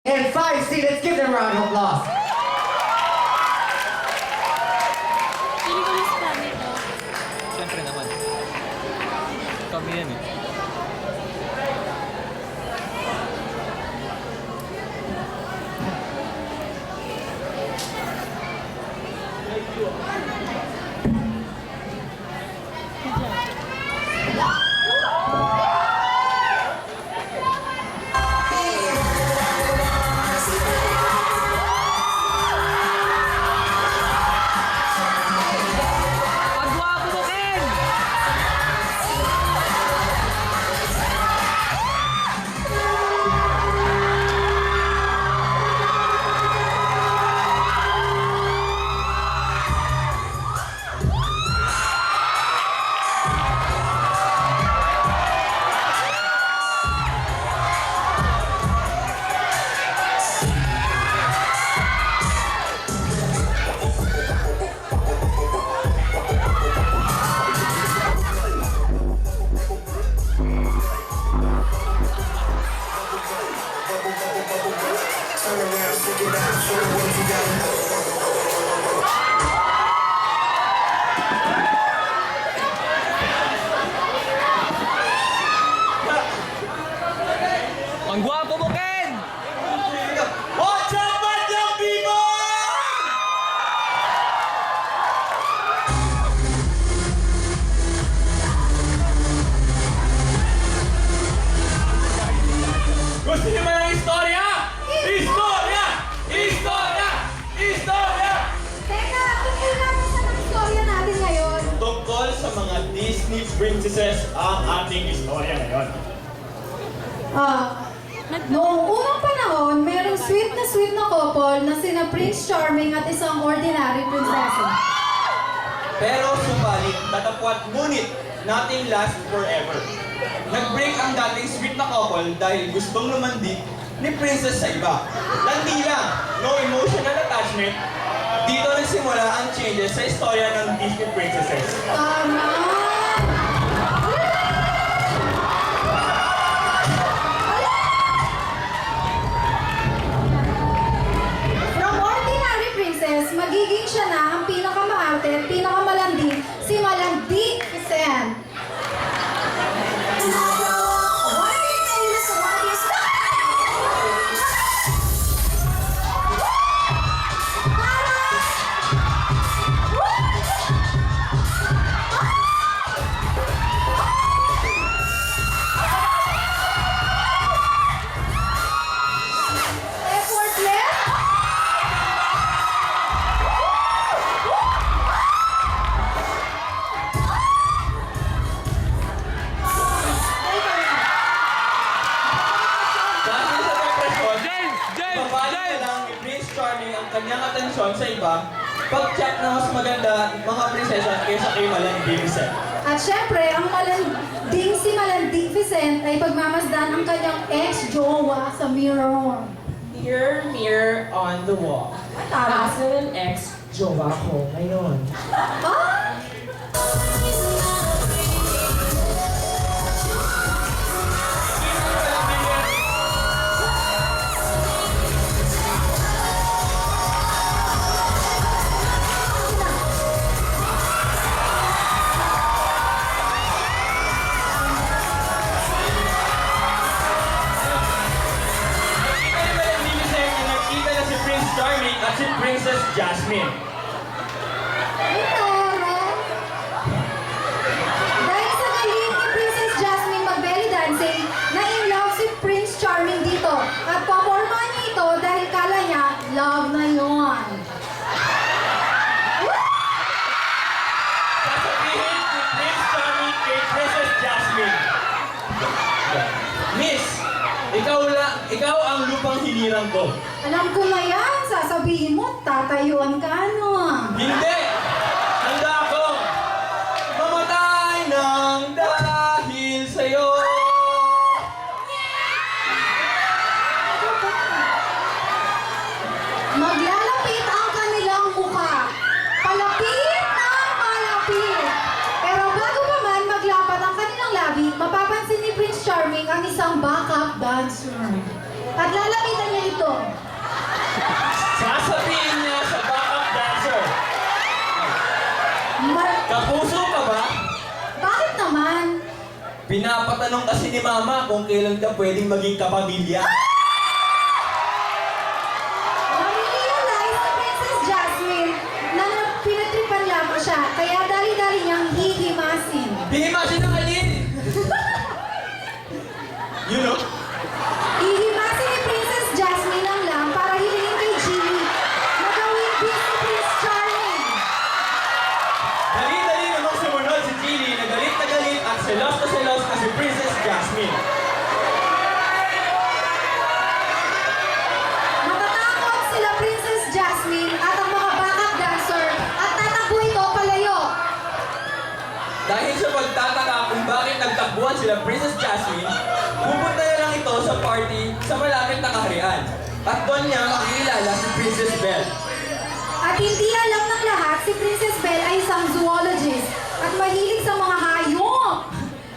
and 5C. Let's give them a round of applause. Pili ko yung Spanish ko. Siyempre naman. Kami yan eh. Pagwapo mo, Ken! Turn around, stick it out, show them what you got. Ang gwapo mo, Ken! What's up, Bandang people? Gusto niyo ba ng istorya? Istorya! Istorya! Istorya! Teka, tungkol naman sa mga istorya natin ngayon. Tungkol sa mga Disney princesses ang ating istorya ngayon. Noong unang panahon, mayroong sweet na couple na sina Prince Charming at isang ordinary prinsesa. Pero subalit, tatapwat ngunit nothing lasts forever. Nag-break ang dating sweet na couple dahil gustong lumandi ni princess sa iba. Landi lang, no emotional attachment. Dito nagsimula ang changes sa istorya ng Disney princesses. Tama! From ordinary princess, magiging siya na ang pinakamaarte at pinakamalandi, si Malandi Sen. Effortless? Dahil sa depresyon, James! James! babalik na James! lang ni Prince Charming ang kanyang atensyon sa iba pag-chat na mas maganda mga prinsesa kaysa kay Malandi Vicent. At syempre, ang malanding si Malanding Vicent ay pagmamasdan ang kanyang ex-jowa sa mirror. Mirror, mirror on the wall. Tama. Asan ang ex-jowa ko ngayon? Ah! Nakita ni Malandi Vicent na nakita na si Prince Charming at si Princess Jasmine. Ay, Tara! Dahil sa galing ni Princess Jasmine mag-belly dancing, na-in-love si Prince Charming dito. At paporma niya ito dahil kala niya, love na yun. Sasabihin ni Prince Charming kay Princess Jasmine, Miss, ikaw ang lupang hinirang ko. Alam ko na yan, sasabihin mo, tatayuan ka, ano? Hindi! Handa ako! Mamatay ng dahil sa'yo! Maglalapit ang kanilang mukha. Palapit ng palapit. Pero bago pa man maglapat ang kanilang labi, mapapansin ni Prince Charming ang isang backup dancer. At lalapitan niya ito. Sasabihin niya sa backup dancer, kapuso ka ba? Bakit naman? Pinapatanong kasi ni Mama kung kailan ka pwedeng maging kapamilya. Nare-realize ni Princess Jasmine na pinatripan lamang siya, kaya dali-dali niyang hihimasin. Bihimasin na kalin! You know? Hihimasin ni Princess Jasmine ang lam para hilingin kay Genie na gawin bis ni Prince Charming. Dali-dali namang sumunod si Genie na galit at selos na si Princess Jasmine. Matatakot sila Princess Jasmine at ang mga backup dancer at tatakbo ito palayo. Dahil sa pagtataka kung bakit nagtakbuhan sila Princess Jasmine, pupunta na lang ito sa party sa malapit na kaharian. At doon niya makikilala si Princess Belle. At hindi alam ng lahat, si Princess Belle ay isang zoologist at mahilig sa mga hayop.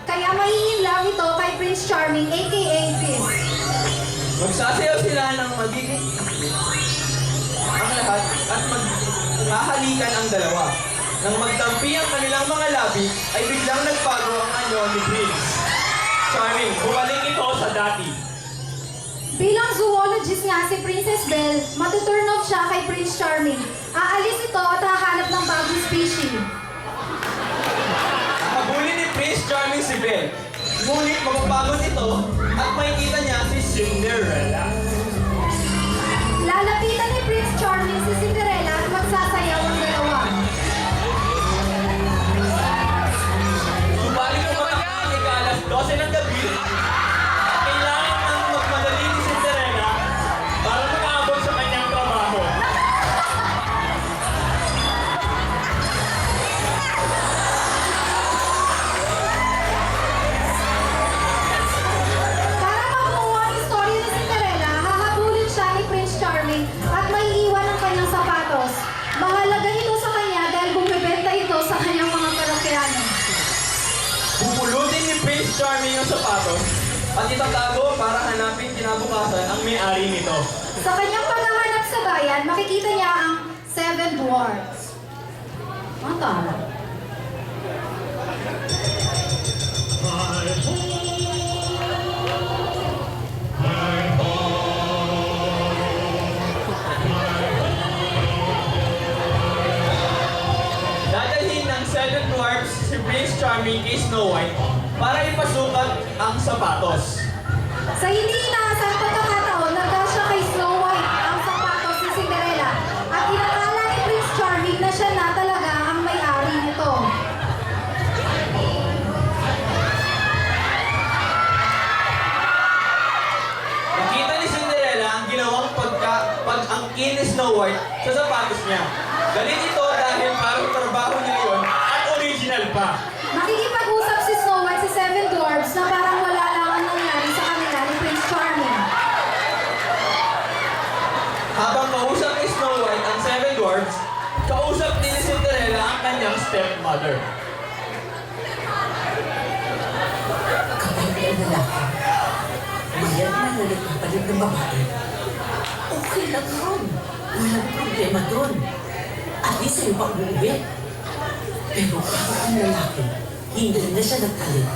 Kaya mai-inlove ito kay Prince Charming aka Fizz. Magsasayaw sila ng magiging ang lahat at maghahalikan ang dalawa. Nang magtampi ang kanilang mga labi, ay biglang nagbago ang anyo ni Prince Charming. Bumalik ito sa dati. Bilang zoologist nga si Princess Belle, matuturn off siya kay Prince Charming. Aalis ito at hahanap ng bagong species. Habulin ni Prince Charming si Belle. Ngunit mapapagod ito at makikita niya si Cinderella. Lalapitan ni Prince Charming si Cinderella at magsasayaw ang dalawa. Subalit kumatakang alas 12 ng gabi, kailangan nang magmadali ni Cinderella para makaabot sa kanyang trabaho. Para mabuo ang istorya ni Cinderella, hahabulin siya ni Prince Charming at maiiwan ang kanyang sapatos. Mahalaga ito sa kanya dahil bumibenta ito sa kanyang mga parokyano. Pupulutin ni Prince Charming ang sapatos at itatago para hanapin kinabukasan ang may-ari nito. Sa kanyang paghahanap sa bayan, makikita niya ang 7 dwarfs. Matara. Dadalhin ng 7 dwarfs si Prince Charming kay Snow White para ipasukat ang sapatos. Sa hindi inaasang pagkakataon, nagkasya kay Snow White ang sapatos ni Cinderella at inakala ni Prince Charming na siya na talaga ang may-ari nito. Nakita ni Cinderella ang ginawang pag-angkin ni Snow White sa sapatos niya. Galit ito dahil parang trabaho niya yun at original pa. Nakikipag-usap si Snow White sa 7 dwarfs na parang wala lang ang nangyari sa kanila ni Prince Charming. Habang kausap ni Snow White ang 7 dwarfs, kausap din ni Cinderella ang kanyang stepmother. Kapag may lalaki, mayat malalit na pa rin ng babae. Okay lang ron. Walang problema doon. At di sa'yo pa uuwi. Pero kapag ang lalaki, hindi na siya nagkalit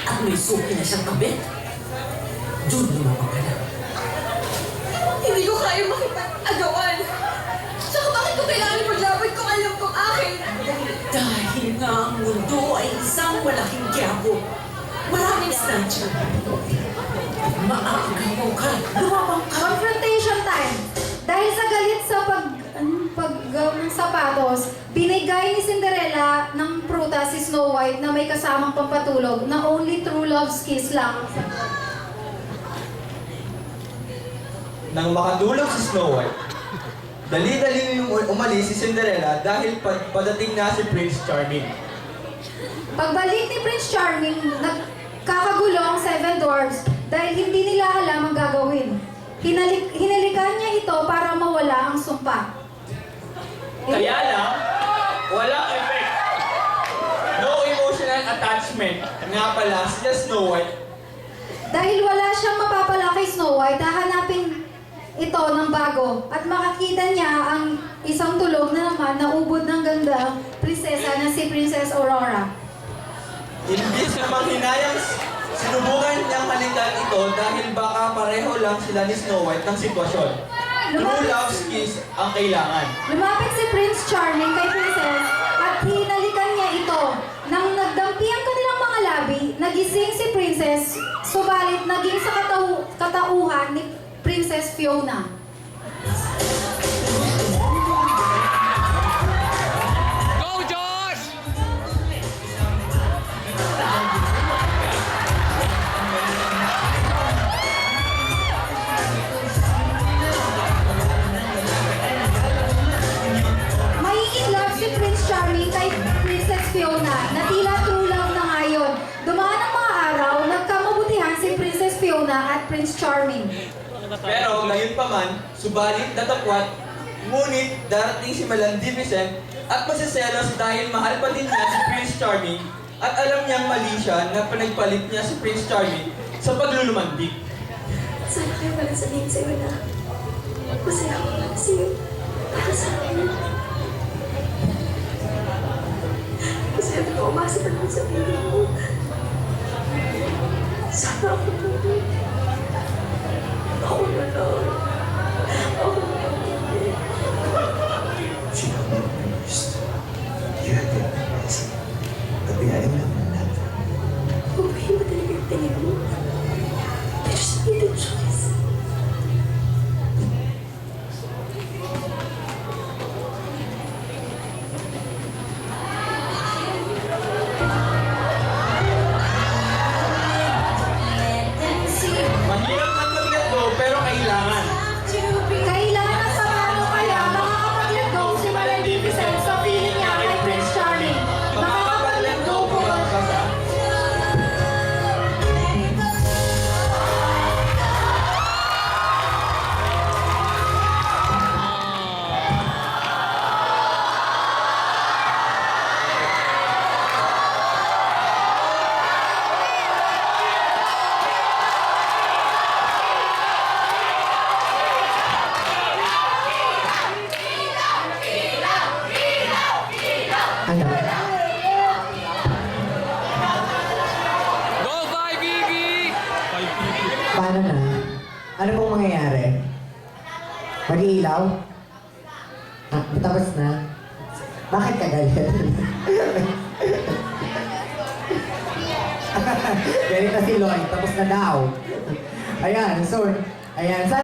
at may suki na siyang kabit, doon lumabang ka na. Hindi ko kaya makipag-agawan. Tsaka bakit ko kailangan ipaglaban kung alam kong akin? Dahil nga ang mundo ay isang malaking gyabo. Maraming snatcher. Maagaw ka, lumabang ka. Confrontation time. Dahil sa galit sa paggaw ng sapatos, binigay ni Cinderella ng prutas si Snow White na may kasamang pampatulog na only true love's kiss lang. Nang makatulog si Snow White, dali-dali yung umalis si Cinderella dahil padating na si Prince Charming. Pagbalik ni Prince Charming, nagkakagulo ang 7 dwarfs dahil hindi nila alam ang gagawin. Hinalikan niya ito para mawala ang sumpa. Kaya lang, walang effect. No emotional attachment. Nga pala, sila Snow White Dahil wala siyang mapapala kay Snow White, hahanapin ito ng bago at makakita niya ang isang tulog na naman na ubod ng gandang prinsesa na si Princess Aurora. Imbis na manghinayang, sinubukan niyang halikan ito dahil baka pareho lang sila ni Snow White ng sitwasyon. True love's kiss ang kailangan. Lumapit si Prince Charming kay Princess at hinalikan niya ito. Nang nagdampi ang kanilang mga labi, nagising si Princess, subalit naging sa katauhan ni Princess Fiona. Go, Josh! May in love si Prince Charming kay Princess Fiona na tila true love na ngayon. Dumaan ang mga araw, nagkamabutihan si Princess Fiona at Prince Charming. Pero ngayon pa man, subalit datapwat, ngunit darating si Maleficent at masiselos dahil mahal pa din niya si Prince Charming at alam niyang mali siya na pinagpalit niya si Prince Charming sa paglulumandik. Sana kayo pala sabihin sa'yo na masaya ako para sa'yo. Para sa akin. Masaya na umasa pa naman sa piling mo. Sana ako naman. Ako na lang. Ako na lang. She got me first. You had the best. Tapi ayaw lang na natin. Okay ba talaga yung tingin mo? I just need a choice. Mahirap na mag-let go pero kailangan. Kailangan ng sabato kaya makakapag-let go si Maleficent sa piling niya kay Prince Charming. Makakapag-let go po. Ano? Go, 5BB! 5BB. Paano na? Ano pong mangyayari? Mag-iilaw? Ah, tapos na? Bakit ka galit? Galit na si Lloyd, tapos na daw. Ayan, so, ayan.